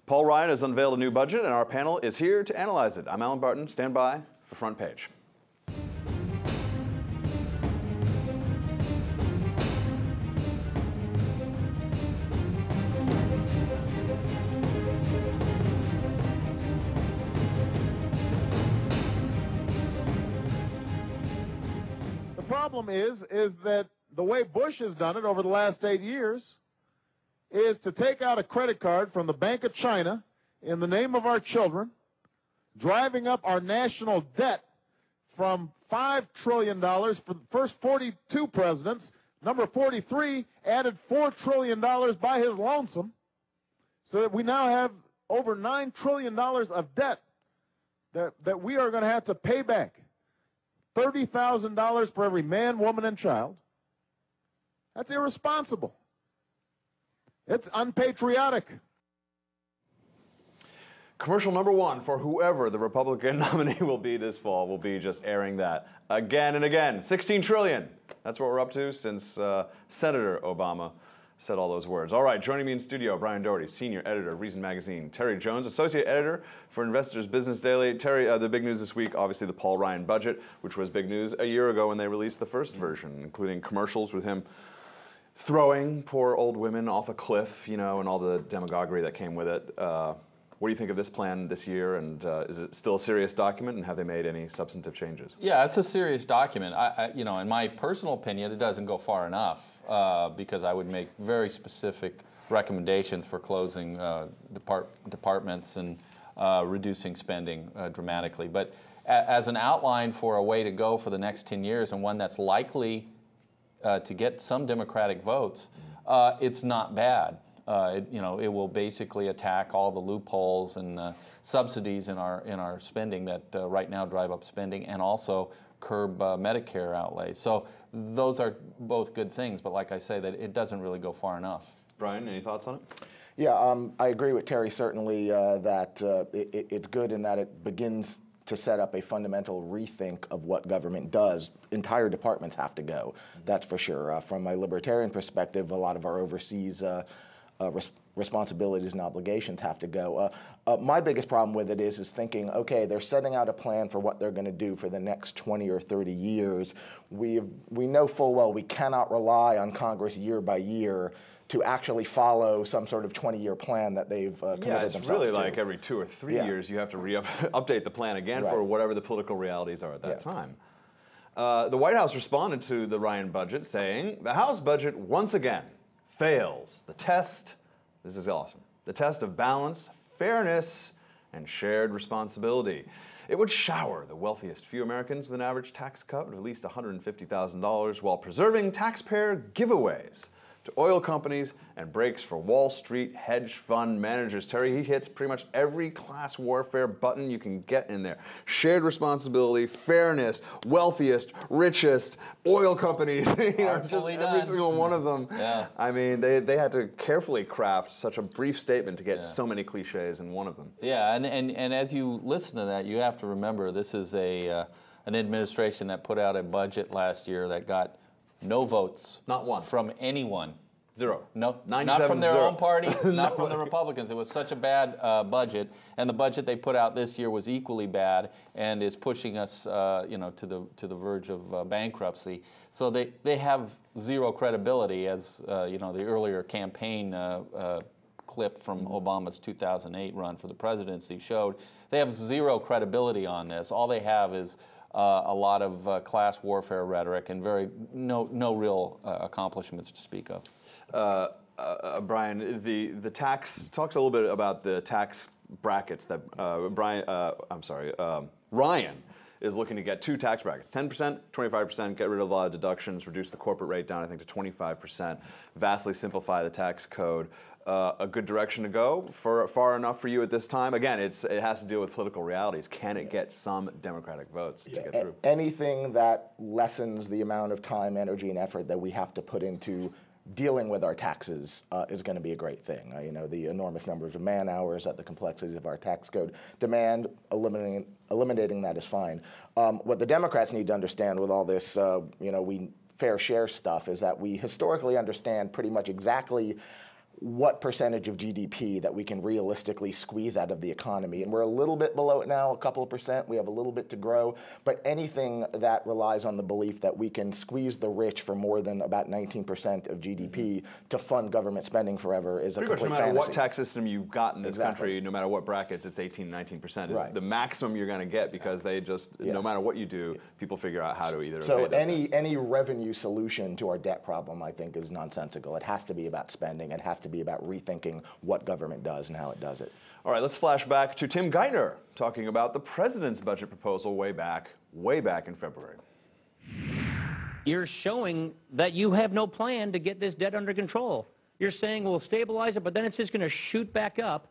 Paul Ryan has unveiled a new budget, and our panel is here to analyze it. I'm Allen Barton. Stand by for Front Page. The problem is that the way Bush has done it over the last 8 years is to take out a credit card from the Bank of China in the name of our children, driving up our national debt from $5 trillion for the first 42 presidents. Number 43 added $4 trillion by his lonesome, so that we now have over $9 trillion of debt that we are going to have to pay back. $30,000 for every man, woman, and child. That's irresponsible. It's unpatriotic. Commercial number one for whoever the Republican nominee will be this fall will be just airing that again and again. 16 trillion. That's what we're up to since Senator Obama said all those words. All right, joining me in studio, Brian Doherty, senior editor of Reason Magazine. Terry Jones, associate editor for Investors Business Daily. Terry, the big news this week, obviously the Paul Ryan budget, which was big news a year ago when they released the first version, including commercials with him throwing poor old women off a cliff, you know, and all the demagoguery that came with it. What do you think of this plan this year, and is it still a serious document, and have they made any substantive changes? Yeah, it's a serious document. You know, in my personal opinion, it doesn't go far enough because I would make very specific recommendations for closing departments and reducing spending dramatically. But as an outline for a way to go for the next 10 years, and one that's likely to get some Democratic votes, it's not bad. It will basically attack all the loopholes and subsidies in our spending that right now drive up spending, and also curb Medicare outlays. So those are both good things, but like I say, that it doesn't really go far enough. Brian, any thoughts on it? Yeah, I agree with Terry certainly that it's good in that it begins to set up a fundamental rethink of what government does. Entire departments have to go, that's for sure. From a libertarian perspective, a lot of our overseas responsibilities and obligations have to go. My biggest problem with it is thinking, okay, they're setting out a plan for what they're going to do for the next 20 or 30 years. We know full well we cannot rely on Congress year by year to actually follow some sort of 20-year plan that they've committed themselves to. Yeah, it's really like every 2 or 3 years you have to update the plan again for whatever the political realities are at that time. The White House responded to the Ryan budget saying, the House budget once again fails the test, this is awesome, the test of balance, fairness, and shared responsibility. It would shower the wealthiest few Americans with an average tax cut of at least $150,000 while preserving taxpayer giveaways to oil companies and breaks for Wall Street hedge fund managers. Terry, he hits pretty much every class warfare button you can get in there. Shared responsibility, fairness, wealthiest, richest, oil companies, just every single one of them. Yeah. I mean, they had to carefully craft such a brief statement to get so many cliches in one of them. Yeah, and as you listen to that, you have to remember this is an administration that put out a budget last year that got no votes. Not one. From anyone. Zero. No, not from their own party, not from the Republicans. It was such a bad budget, and the budget they put out this year was equally bad, and is pushing us, to the verge of bankruptcy. So they have zero credibility, as the earlier campaign clip from Obama's 2008 run for the presidency showed. They have zero credibility on this. All they have is a lot of class warfare rhetoric and no real accomplishments to speak of. Brian, the tax, talked a little bit about the tax brackets that Ryan is looking to get 2 tax brackets, 10%, 25%, get rid of a lot of deductions, reduce the corporate rate down, I think, to 25%, vastly simplify the tax code. A good direction to go, far enough for you at this time? Again, it has to deal with political realities. Can it get some Democratic votes to get through? Anything that lessens the amount of time, energy, and effort that we have to put into dealing with our taxes is going to be a great thing. The enormous numbers of man hours, the complexities of our tax code demand, eliminating that is fine. What the Democrats need to understand with all this, fair share stuff is that we historically understand pretty much exactly what percentage of GDP that we can realistically squeeze out of the economy. And we're a little bit below it now, a couple of percent. We have a little bit to grow. But anything that relies on the belief that we can squeeze the rich for more than about 19% of GDP to fund government spending forever is a complete fantasy. No matter what tax system you've got in this country, no matter what brackets, it's 18, 19%. It's the maximum you're going to get because they just, no matter what you do, people figure out how to either evade any revenue solution to our debt problem, I think, is nonsensical. It has to be about spending. It has to be about rethinking what government does and how it does it. All right, let's flash back to Tim Geithner talking about the president's budget proposal way back in February. You're showing that you have no plan to get this debt under control. You're saying we'll stabilize it, but then it's just going to shoot back up.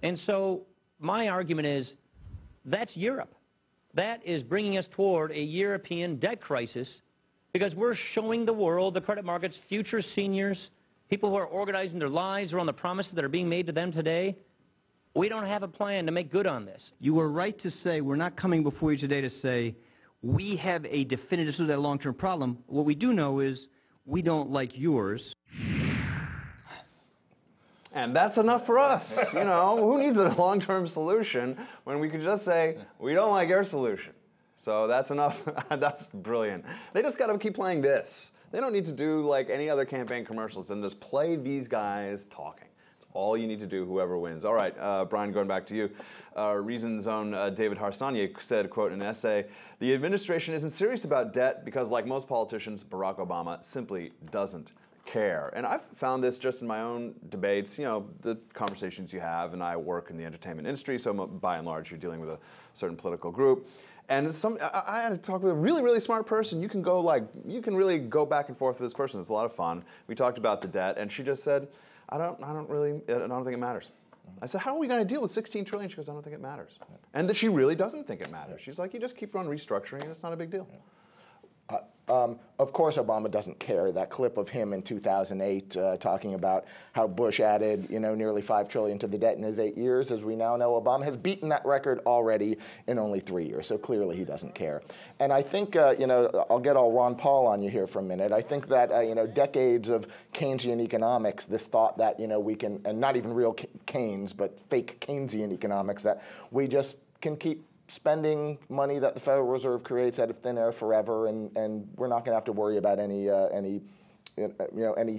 And so my argument is that's Europe. That is bringing us toward a European debt crisis because we're showing the world, the credit markets, future seniors, people who are organizing their lives around the promises that are being made to them today. We don't have a plan to make good on this. You were right to say we're not coming before you today to say we have a definitive solution to that long-term problem. What we do know is we don't like yours. And that's enough for us. You know, who needs a long-term solution when we can just say, we don't like your solution. So that's enough. That's brilliant. They just got to keep playing this. They don't need to do like any other campaign commercials and just play these guys talking. It's all you need to do, whoever wins. All right, Brian, going back to you. Reason's own David Harsanyi said, quote, in an essay, the administration isn't serious about debt because, like most politicians, Barack Obama simply doesn't care. And I've found this just in my own debates, you know, the conversations you have, and I work in the entertainment industry, so by and large you're dealing with a certain political group. And I had to talk with a really, really smart person. You can really go back and forth with this person. It's a lot of fun. We talked about the debt, and she just said, I don't think it matters. I said, how are we going to deal with 16 trillion? She goes, I don't think it matters. And that she really doesn't think it matters. She's like, you just keep on restructuring, and it's not a big deal. Of course, Obama doesn't care. That clip of him in 2008 talking about how Bush added, nearly $5 trillion to the debt in his 8 years, as we now know, Obama has beaten that record already in only 3 years. So clearly, he doesn't care. And I think, I'll get all Ron Paul on you here for a minute. I think that decades of Keynesian economics, this thought that we can, and not even real Keynes, but fake Keynesian economics, that we just can keep spending money that the Federal Reserve creates out of thin air forever, and we're not going to have to worry about any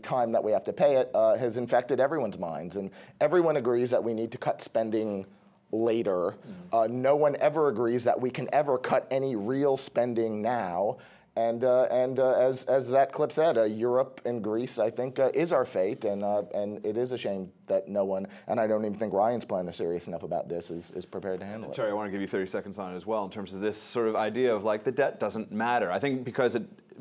time that we have to pay it, has infected everyone's minds. And everyone agrees that we need to cut spending later. No one ever agrees that we can ever cut any real spending now. And as that clip said, Europe and Greece, I think, is our fate, and it is a shame that no one, and I don't even think Ryan's plan is serious enough about this, is prepared to handle it. Terry, I want to give you 30 seconds on it as well in terms of this sort of idea of like the debt doesn't matter. I think because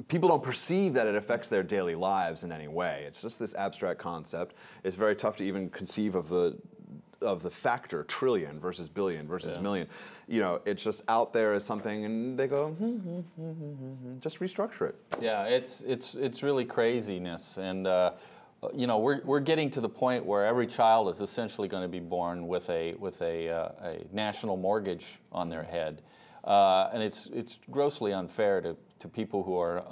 people don't perceive that it affects their daily lives in any way. It's just this abstract concept. It's very tough to even conceive of the factor trillion versus billion versus million. It's just out there as something, and they go, just restructure it. Yeah, it's really craziness, and we're getting to the point where every child is essentially going to be born with a national mortgage on their head, and it's grossly unfair to people who are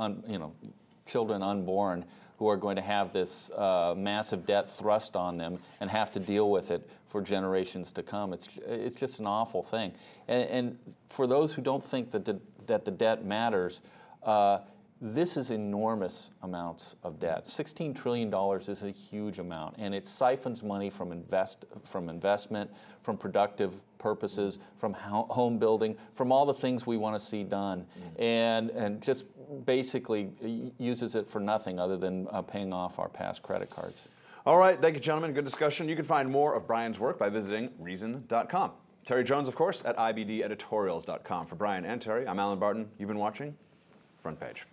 children unborn, who are going to have this massive debt thrust on them and have to deal with it for generations to come. It's just an awful thing. And for those who don't think that the debt matters, this is enormous amounts of debt. $16 trillion is a huge amount, and it siphons money from investment, from productive purposes, from home building, from all the things we want to see done, and just basically uses it for nothing other than paying off our past credit cards. All right, thank you, gentlemen. Good discussion. You can find more of Brian's work by visiting Reason.com. Terry Jones, of course, at IBDeditorials.com. For Brian and Terry, I'm Allen Barton. You've been watching Front Page.